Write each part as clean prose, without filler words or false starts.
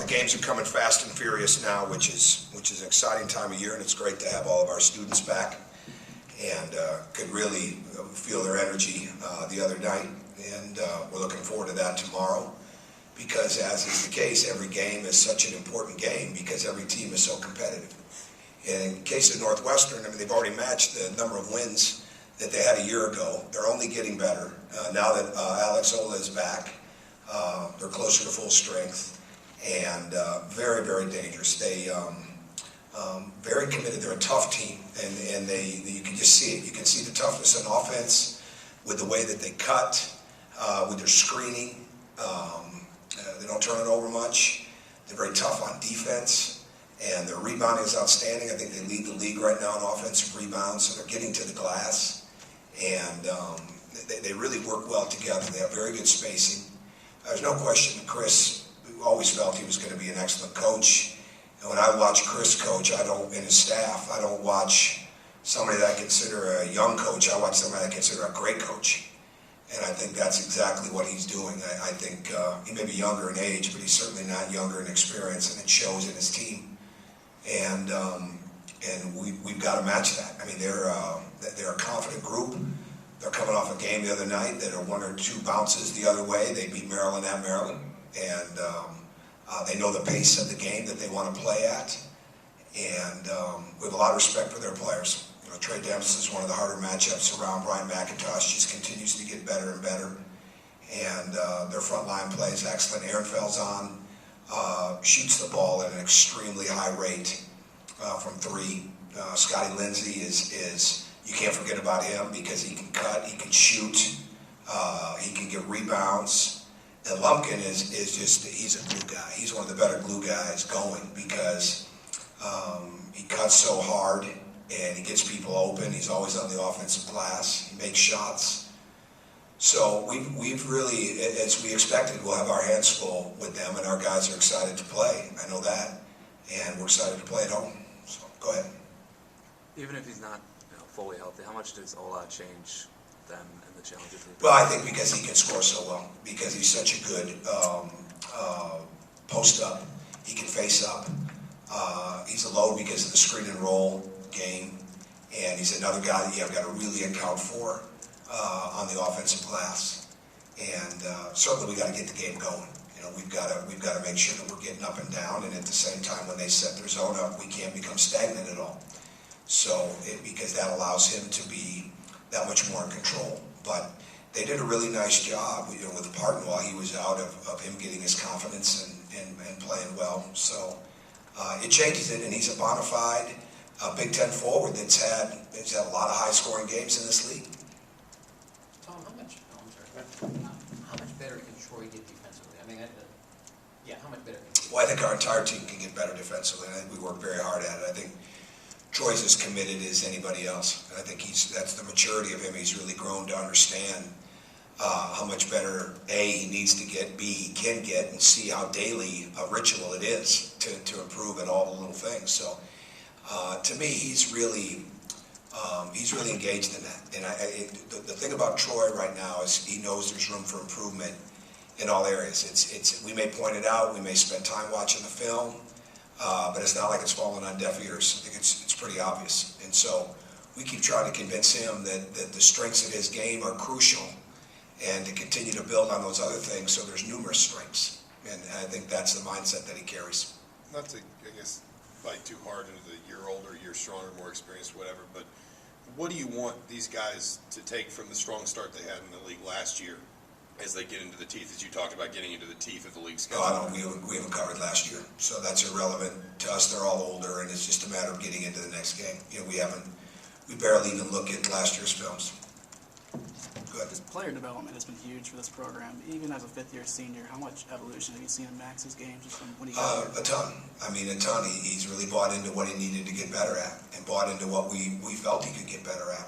games are coming fast and furious now, which is an exciting time of year, and it's great to have all of our students back. And could really feel their energy the other night, and we're looking forward to that tomorrow. Because as is the case, every game is such an important game because every team is so competitive. And in case of Northwestern, I mean, they've already matched the number of wins that they had a year ago. They're only getting better now that Alex Ola is back. They're closer to full strength and very, very dangerous. They very committed. They're a tough team, and you can just see it. You can see the toughness on offense with the way that they cut, with their screening. They don't turn it over much. They're very tough on defense, and their rebounding is outstanding. I think they lead the league right now in offensive rebounds, so they're getting to the glass, and they really work well together. They have very good spacing. There's no question that Chris always felt he was going to be an excellent coach. And when I watch Chris coach, and his staff, I don't watch somebody that I consider a young coach. I watch somebody that I consider a great coach. And I think that's exactly what he's doing. I think he may be younger in age, but he's certainly not younger in experience, and it shows in his team. And we've got to match that. I mean, they're a confident group. They're coming off a game the other night that are one or two bounces the other way. They beat Maryland at Maryland, and they know the pace of the game that they want to play at. And we have a lot of respect for their players. Trey Dempsey is one of the harder matchups around. Bryant just continues to get better and better. And their front line plays excellent. Aaron Felzon shoots the ball at an extremely high rate from three. Scotty Lindsey is you can't forget about him because he can cut, he can shoot, he can get rebounds. And Lumpkin is just, he's a glue guy. He's one of the better glue guys going because he cuts so hard. And he gets people open. He's always on the offensive glass. He makes shots. So we've really, as we expected, we'll have our hands full with them, and our guys are excited to play. I know that, and we're excited to play at home. So go ahead. Even if he's not fully healthy, how much does Ola change them and the challenges? Well, I think because he can score so well, because he's such a good post up. He can face up. He's a load because of the screen and roll game, and he's another guy that you've got to really account for on the offensive glass. And certainly we got to get the game going. We've got to make sure that we're getting up and down, and at the same time, when they set their zone up, we can't become stagnant at all. So because that allows him to be that much more in control. But they did a really nice job, with Parton while he was out of him getting his confidence and playing well. So it changes it, and he's a bona fide Big Ten forward that's had a lot of high-scoring games in this league. Tom, how much better can Troy get defensively? I mean, how much better can he? Well, I think our entire team can get better defensively. I think we work very hard at it. I think Troy's as committed as anybody else. I think that's the maturity of him. He's really grown to understand how much better, A, he needs to get, B, he can get, and C, how daily a ritual it is to improve at all the little things. So to me, he's really engaged in that. And the thing about Troy right now is he knows there's room for improvement in all areas. We may point it out, we may spend time watching the film, but it's not like it's falling on deaf ears. I think it's pretty obvious. And so we keep trying to convince him that the strengths of his game are crucial, and to continue to build on those other things so there's numerous strengths. And I think that's the mindset that he carries. Not to, I guess, fight too hard into the year older, year stronger, more experienced, whatever, but what do you want these guys to take from the strong start they had in the league last year as they get into the teeth, as you talked about getting into the teeth of the league schedule? We haven't covered last year, so that's irrelevant to us. They're all older, and it's just a matter of getting into the next game. We barely even look at last year's films. Good. This player development has been huge for this program. Even as a fifth-year senior, how much evolution have you seen in Max's game just from when he got here? A ton. I mean, a ton. He's really bought into what he needed to get better at, and bought into what we felt he could get better at.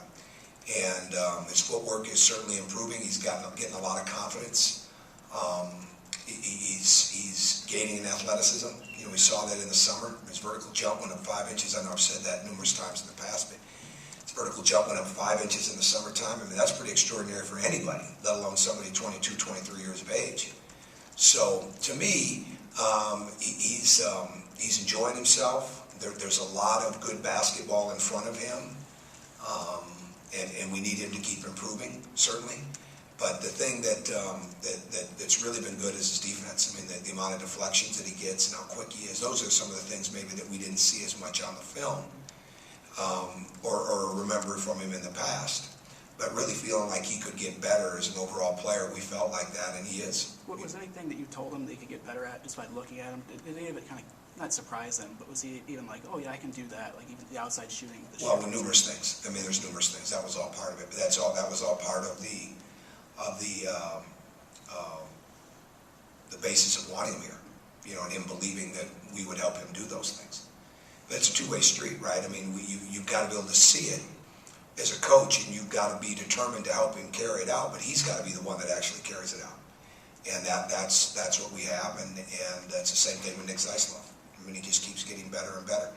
And his footwork is certainly improving. He's getting a lot of confidence. He's gaining in athleticism. We saw that in the summer. His vertical jump went up 5 inches. I know I've said that numerous times in the past, but vertical jump went up 5 inches in the summertime. I mean, that's pretty extraordinary for anybody, let alone somebody 22, 23 years of age. So, to me, He's enjoying himself. There's a lot of good basketball in front of him, and we need him to keep improving, certainly. But the thing that's really been good is his defense. I mean, the amount of deflections that he gets and how quick he is. Those are some of the things maybe that we didn't see as much on the film, or remember from him in the past. But really feeling like he could get better as an overall player, we felt like that, and he is. Was there anything that you told him that he could get better at just by looking at him? Did any of it kind of, not surprise him, but was he even like, oh yeah, I can do that, like even the outside shooting? Well, with numerous things. I mean, there's numerous things. That was all part of it. But that was all part of the basis of wanting him here. You know, and him believing that we would help him do those things. But it's a two-way street, right? I mean, you've got to be able to see it as a coach, and you've got to be determined to help him carry it out, but he's got to be the one that actually carries it out. And that's what we have, and that's the same thing with Nick Zeislov. I mean, he just keeps getting better and better.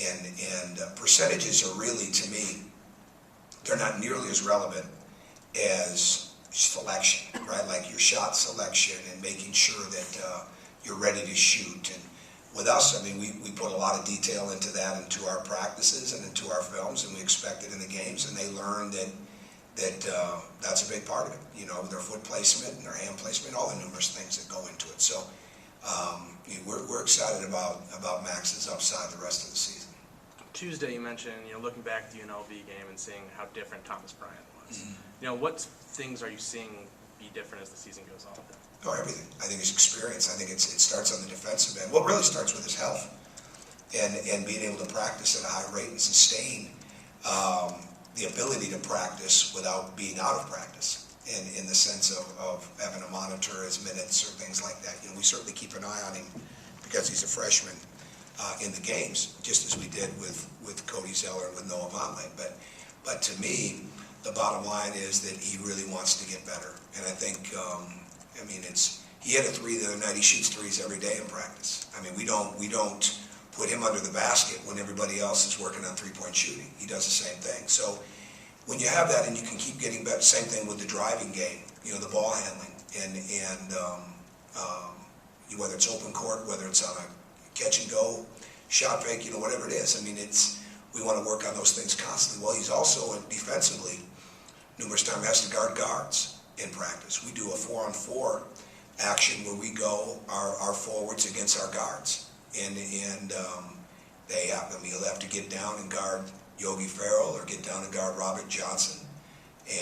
And percentages are really, to me, they're not nearly as relevant as selection, right? Like your shot selection and making sure that you're ready to shoot. And with us, I mean, we put a lot of detail into that, into our practices and into our films, and we expect it in the games, and they learn that that's a big part of it. You know, their foot placement and their hand placement, all the numerous things that go into it. So we're excited about Max's upside the rest of the season. Tuesday, you mentioned, looking back to the UNLV game and seeing how different Thomas Bryant was. Mm-hmm. What things are you seeing be different as the season goes on? Oh, everything. I think his experience. I think it starts on the defensive end. Well, it really starts with his health and being able to practice at a high rate and sustain the ability to practice without being out of practice. In the sense of having to monitor his minutes or things like that. We certainly keep an eye on him because he's a freshman in the games, just as we did with Cody Zeller and with Noah Vonleh. But to me, the bottom line is that he really wants to get better. And I think, he had a three the other night. He shoots threes every day in practice. I mean, we don't put him under the basket when everybody else is working on three-point shooting. He does the same thing. So when you have that and you can keep getting better, same thing with the driving game, the ball handling, and whether it's open court, whether it's on a catch and go, shot fake, whatever it is. I mean, we want to work on those things constantly. Well, he's also defensively numerous times has to guard guards in practice. We do a 4-on-4 action where we go our forwards against our guards, and he'll have to get down and guard Yogi Ferrell or get down and guard Robert Johnson,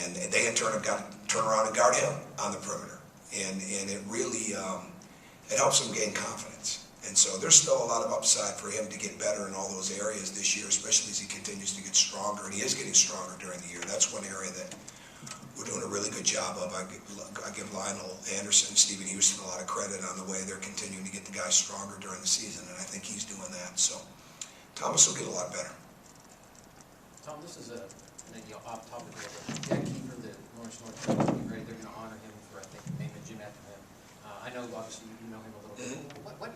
and they in turn have got to turn around and guard him on the perimeter, and it really it helps him gain confidence. And so there's still a lot of upside for him to get better in all those areas this year, especially as he continues to get stronger, and he is getting stronger during the year. That's one area that we're doing a really good job of. I give Lionel Anderson and Stephen Houston a lot of credit on the way they're continuing to get the guys stronger during the season, and I think he's doing that. So Thomas will get a lot better. Tom, this is off topic a little bit. Jack Keeper, the Northwestern, they're going to honor him for, I think, naming a gym after him. I know, obviously, you know him a little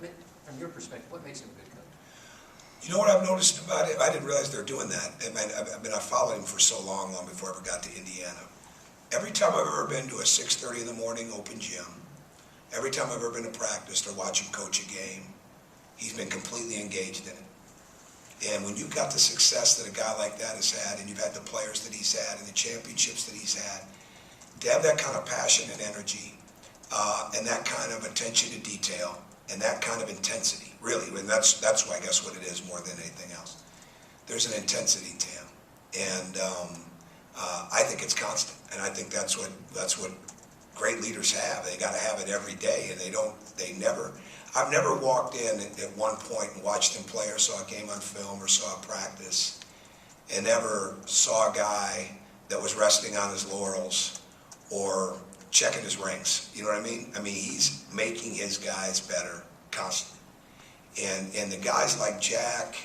bit. From your perspective, what makes him a good coach? You know what I've noticed about it? I didn't realize they're doing that. I followed him for so long before I ever got to Indiana. Every time I've ever been to a 6:30 in the morning open gym, every time I've ever been to practice or watch him coach a game, he's been completely engaged in it. And when you've got the success that a guy like that has had, and you've had the players that he's had and the championships that he's had, to have that kind of passion and energy and that kind of attention to detail and that kind of intensity, really, and that's what I guess what it is more than anything else. There's an intensity to him, and I think it's constant, and I think that's what great leaders have. They got to have it every day, and I've never walked in at one point and watched him play or saw a game on film or saw a practice and never saw a guy that was resting on his laurels or checking his rings. You know what I mean? I mean, he's making his guys better constantly. And the guys like Jack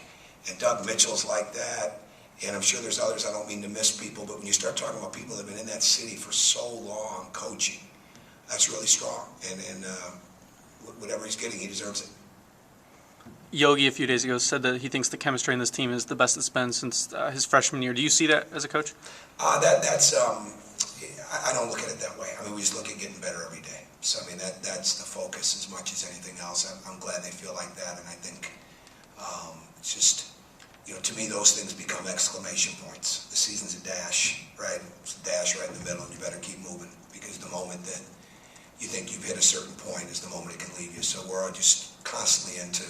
and Doug Mitchell's like that, and I'm sure there's others, I don't mean to miss people, but when you start talking about people that have been in that city for so long coaching, that's really strong. And whatever he's getting, he deserves it. Yogi, a few days ago, said that he thinks the chemistry in this team is the best it's been since his freshman year. Do you see that as a coach? I don't look at it that way. I mean, we just look at getting better every day. So I mean, that's the focus as much as anything else. I'm glad they feel like that, and I think it's just, you know, to me, those things become exclamation points. The season's a dash, right? It's a dash right in the middle, and you better keep moving, because the moment that you think you've hit a certain point is the moment it can leave you. So we're all just constantly into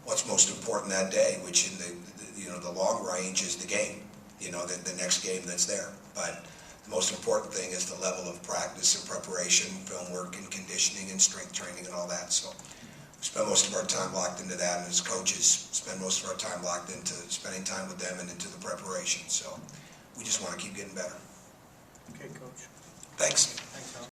what's most important that day, which in the long range is the game, you know, the next game that's there. But the most important thing is the level of practice and preparation, film work and conditioning and strength training and all that. So we spend most of our time locked into that, and as coaches, spend most of our time locked into spending time with them and into the preparation. So we just want to keep getting better. Okay, Coach. Thanks. Thanks, Tom.